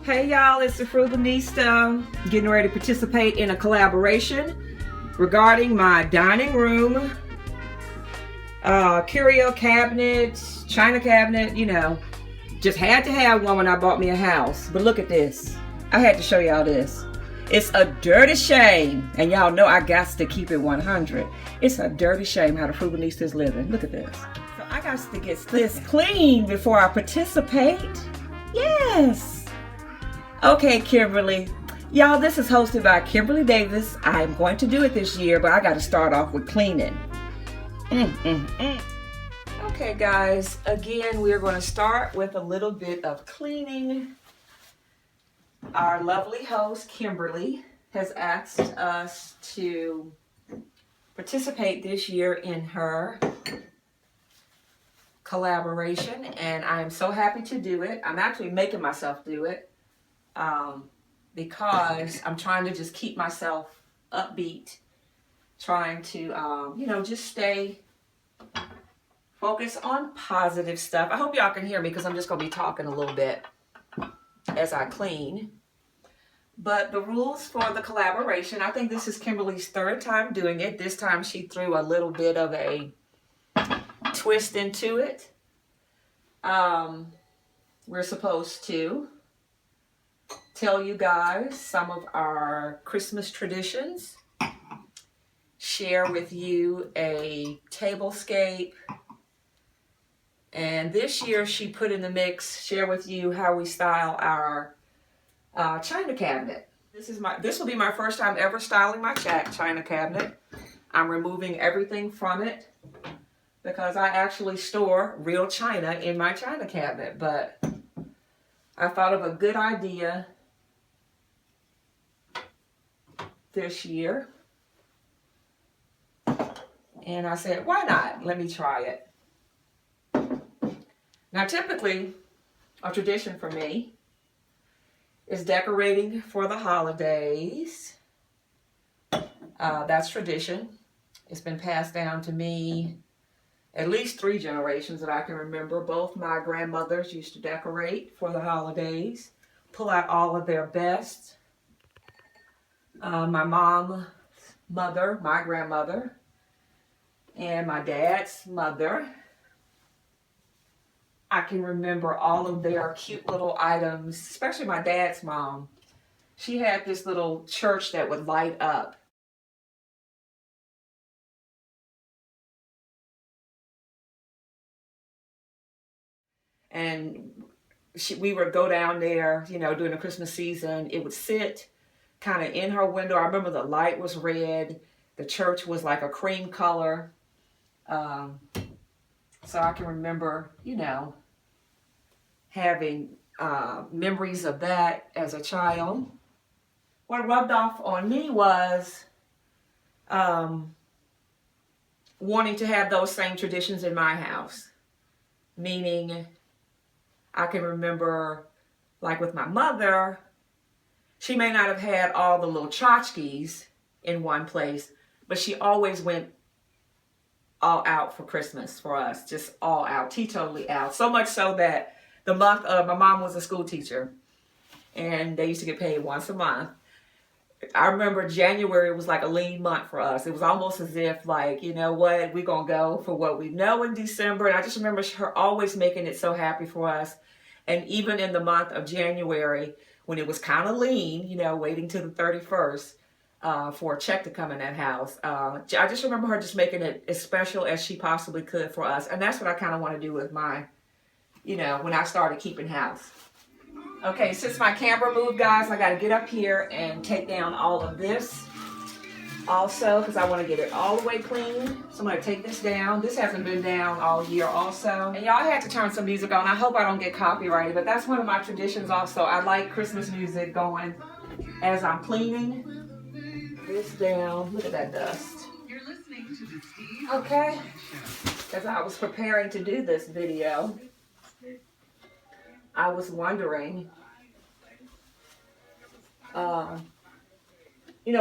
Hey y'all, it's the Frugalnista, getting ready to participate in a collaboration regarding my dining room, curio cabinet, china cabinet, you know. Just had to have one when I bought me a house. But look at this. I had to show y'all this. It's a dirty shame, and y'all know I got to keep it 100. It's a dirty shame how the Frugalnista is living. Look at this. So I got to get this clean before I participate. Yes. Okay, Kimberly. Y'all, this is hosted by Kimberly Davis. I'm going to do it this year, but I got to start off with cleaning. Okay, guys. Again, we're going to start with a little bit of cleaning. Our lovely host, Kimberly, has asked us to participate this year in her collaboration, and I am so happy to do it. I'm actually making myself do it. Because I'm trying to just keep myself upbeat, trying to, just stay focused on positive stuff. I hope y'all can hear me because I'm just going to be talking a little bit as I clean. But the rules for the collaboration, I think this is Kimberly's third time doing it. This time she threw a little bit of a twist into it. We're supposed to tell you guys some of our Christmas traditions, share with you a tablescape, and this year she put in the mix, share with you how we style our china cabinet. This will be my first time ever styling my china cabinet. I'm removing everything from it because I actually store real china in my china cabinet, but I thought of a good idea this year, and I said, why not? Let me try it. Now, typically, a tradition for me is decorating for the holidays. That's tradition. It's been passed down to me at least 3 generations that I can remember. Both my grandmothers used to decorate for the holidays, pull out all of their best. My mother, my grandmother, and my dad's mother. I can remember all of their cute little items, especially my dad's mom. She had this little church that would light up. And we would go down there, during the Christmas season. It would sit kind of in her window. I remember the light was red. The church was like a cream color. So I can remember, having memories of that as a child. What rubbed off on me was wanting to have those same traditions in my house. Meaning, I can remember, like with my mother, she may not have had all the little tchotchkes in one place, but she always went all out for Christmas for us, just all out, teetotally out. So much so that the month of, my mom was a school teacher, and they used to get paid once a month. I remember January was like a lean month for us. It was almost as if like, you know what, we're going to go for what we know in December. And I just remember her always making it so happy for us. And even in the month of January, when it was kind of lean, waiting till the 31st for a check to come in that house. I just remember her just making it as special as she possibly could for us. And that's what I kind of want to do with my, when I started keeping house. Okay, since my camera moved, guys, I got to get up here and take down all of this also because I want to get it all the way clean. So I'm going to take this down. This hasn't been down all year also. And y'all had to turn some music on. I hope I don't get copyrighted, but that's one of my traditions also. I like Christmas music going as I'm cleaning this down. Look at that dust. You're listening to the Steve. Okay, as I was preparing to do this video, I was wondering,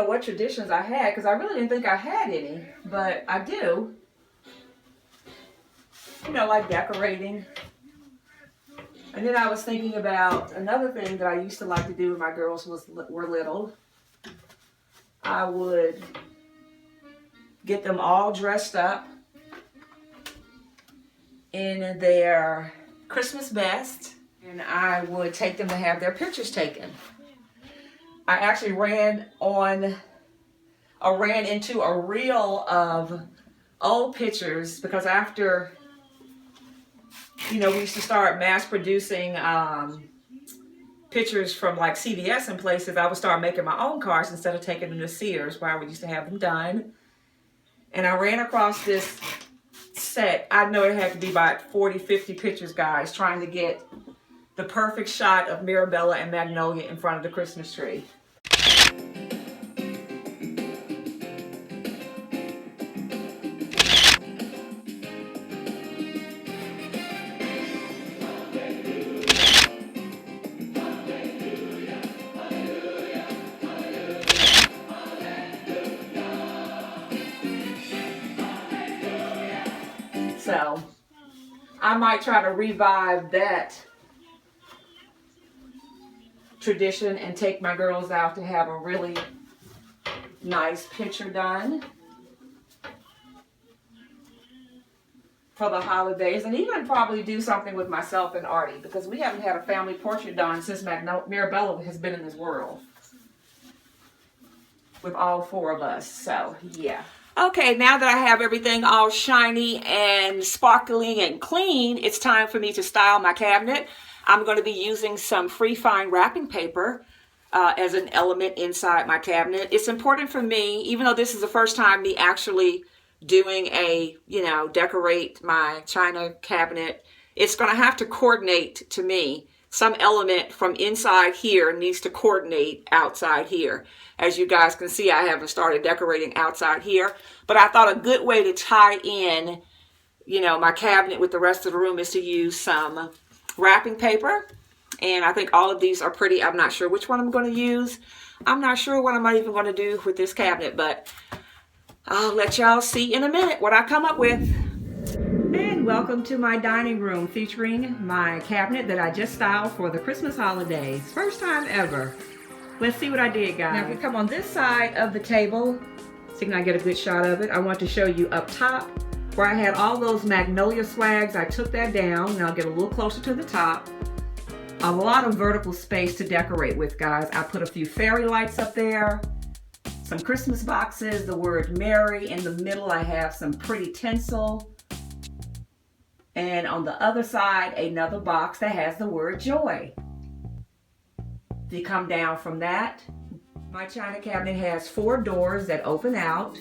what traditions I had, because I really didn't think I had any, but I do. Like decorating And then I was thinking about another thing that I used to like to do when my girls were little. I would get them all dressed up in their Christmas best, and I would take them to have their pictures taken. I actually ran into a reel of old pictures because after, you know, we used to start mass producing pictures from like CVS and places. I would start making my own cards instead of taking them to Sears where I would used to have them done. And I ran across this set. I know it had to be about 40, 50 pictures, guys, trying to get the perfect shot of Mirabella and Magnolia in front of the Christmas tree. So I might try to revive that tradition and take my girls out to have a really nice picture done for the holidays, and even probably do something with myself and Artie, because we haven't had a family portrait done since Mirabella has been in this world with all four of us. So yeah. Okay, now that I have everything all shiny and sparkling and clean, it's time for me to style my cabinet. I'm going to be using some free fine wrapping paper as an element inside my cabinet. It's important for me, even though this is the first time me actually doing a, decorate my china cabinet, it's going to have to coordinate to me. Some element from inside here needs to coordinate outside here. As you guys can see, I haven't started decorating outside here, but I thought a good way to tie in, my cabinet with the rest of the room is to use some wrapping paper. And I think all of these are pretty. I'm not sure which one I'm going to use. I'm not sure what I'm even going to do with this cabinet, but I'll let y'all see in a minute what I come up with. And welcome to my dining room featuring my cabinet that I just styled for the Christmas holidays. First time ever. Let's see what I did, guys. Now if we come on this side of the table, so you can get a good shot of it, I want to show you up top where I had all those Magnolia swags. I took that down. Now I'll get a little closer to the top. A lot of vertical space to decorate with, guys. I put a few fairy lights up there, some Christmas boxes, the word Merry. In the middle I have some pretty tinsel. And on the other side, another box that has the word Joy. If you come down from that, my china cabinet has 4 doors that open out.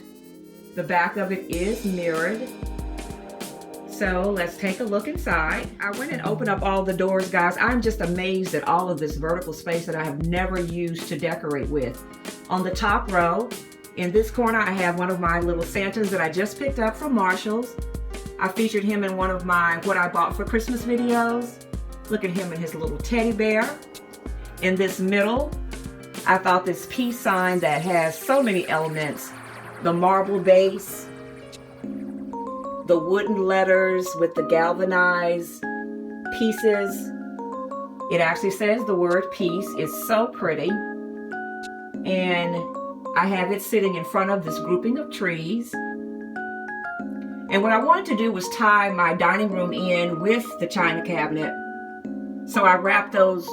The back of it is mirrored. So let's take a look inside. I went and opened up all the doors, guys. I'm just amazed at all of this vertical space that I have never used to decorate with. On the top row, in this corner, I have one of my little Santas that I just picked up from Marshall's. I featured him in one of my what I bought for Christmas videos. Look at him and his little teddy bear. In this middle, I thought this peace sign that has so many elements. The marble base, the wooden letters with the galvanized pieces. It actually says the word peace. It's so pretty. And I have it sitting in front of this grouping of trees. And what I wanted to do was tie my dining room in with the china cabinet. So I wrapped those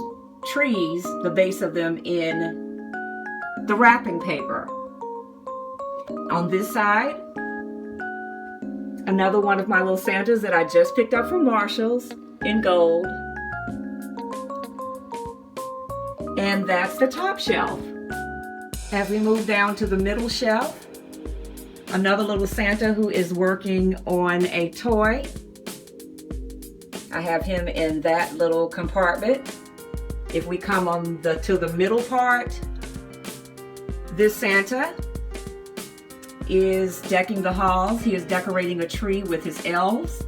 trees, the base of them, in the wrapping paper. On this side, another one of my little Santas that I just picked up from Marshall's in gold. And that's the top shelf. As we move down to the middle shelf, another little Santa who is working on a toy. I have him in that little compartment. If we come on to the middle part, this Santa is decking the halls. He is decorating a tree with his elves.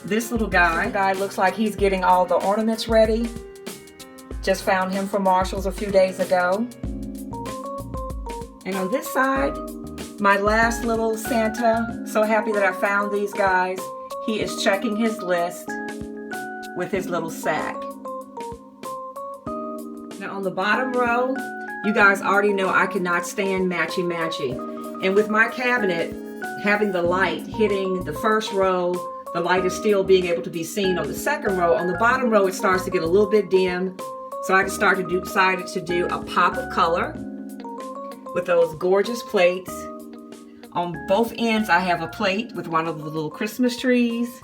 This little guy looks like he's getting all the ornaments ready. Just found him from Marshall's a few days ago. And on this side, my last little Santa, so happy that I found these guys. He is checking his list with his little sack. Now on the bottom row, you guys already know I cannot stand matchy-matchy. And with my cabinet, having the light hitting the first row, the light is still being able to be seen on the second row. On the bottom row, it starts to get a little bit dim. So I decided to do a pop of color with those gorgeous plates. On both ends, I have a plate with one of the little Christmas trees.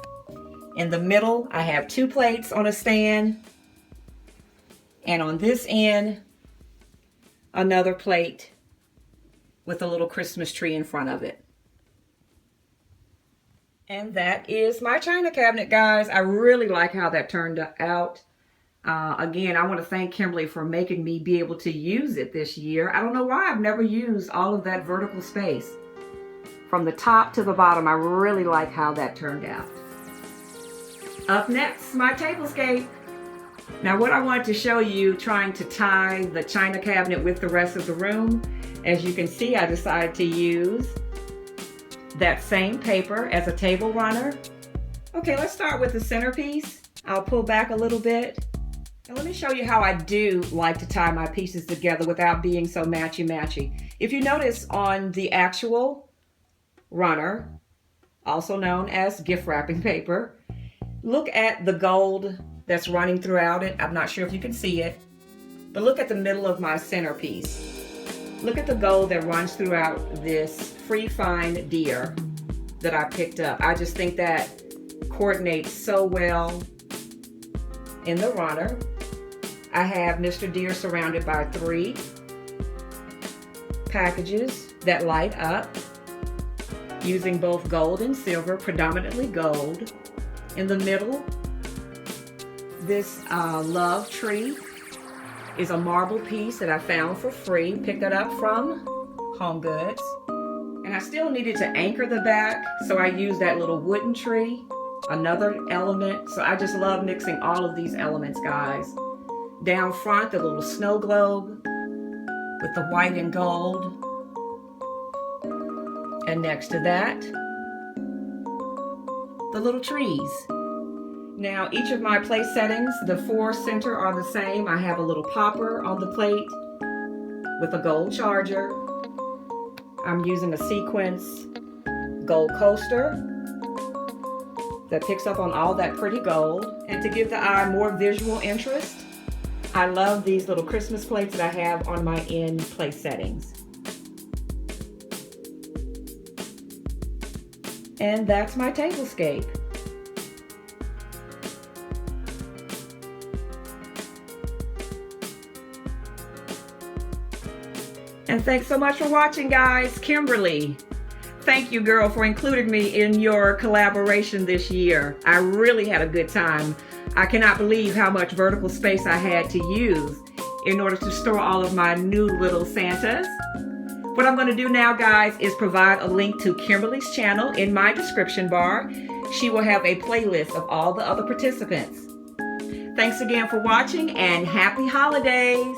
In the middle, I have 2 plates on a stand. And on this end, another plate with a little Christmas tree in front of it. And that is my china cabinet, guys. I really like how that turned out. Again, I want to thank Kimberly for making me be able to use it this year. I don't know why I've never used all of that vertical space. From the top to the bottom, I really like how that turned out. Up next, my tablescape. Now what I wanted to show you, trying to tie the china cabinet with the rest of the room, as you can see, I decided to use that same paper as a table runner. Okay, let's start with the centerpiece. I'll pull back a little bit. And let me show you how I do like to tie my pieces together without being so matchy-matchy. If you notice on the actual runner, also known as gift wrapping paper, look at the gold that's running throughout it. I'm not sure if you can see it, but look at the middle of my centerpiece. Look at the gold that runs throughout this free find deer that I picked up. I just think that coordinates so well in the runner. I have Mr. Deer surrounded by 3 packages that light up using both gold and silver, predominantly gold. In the middle, this love tree is a marble piece that I found for free, picked it up from Home Goods. And I still needed to anchor the back, so I used that little wooden tree, another element. So I just love mixing all of these elements, guys. Down front, the little snow globe with the white and gold. And next to that, the little trees. Now, each of my place settings, the 4 center are the same. I have a little popper on the plate with a gold charger. I'm using a sequence gold coaster that picks up on all that pretty gold. And to give the eye more visual interest, I love these little Christmas plates that I have on my end place settings. And that's my tablescape. And thanks so much for watching, guys. Kimberly, thank you, girl, for including me in your collaboration this year. I really had a good time. I cannot believe how much vertical space I had to use in order to store all of my new little Santas. What I'm going to do now, guys, is provide a link to Kimberly's channel in my description bar. She will have a playlist of all the other participants. Thanks again for watching, and happy holidays.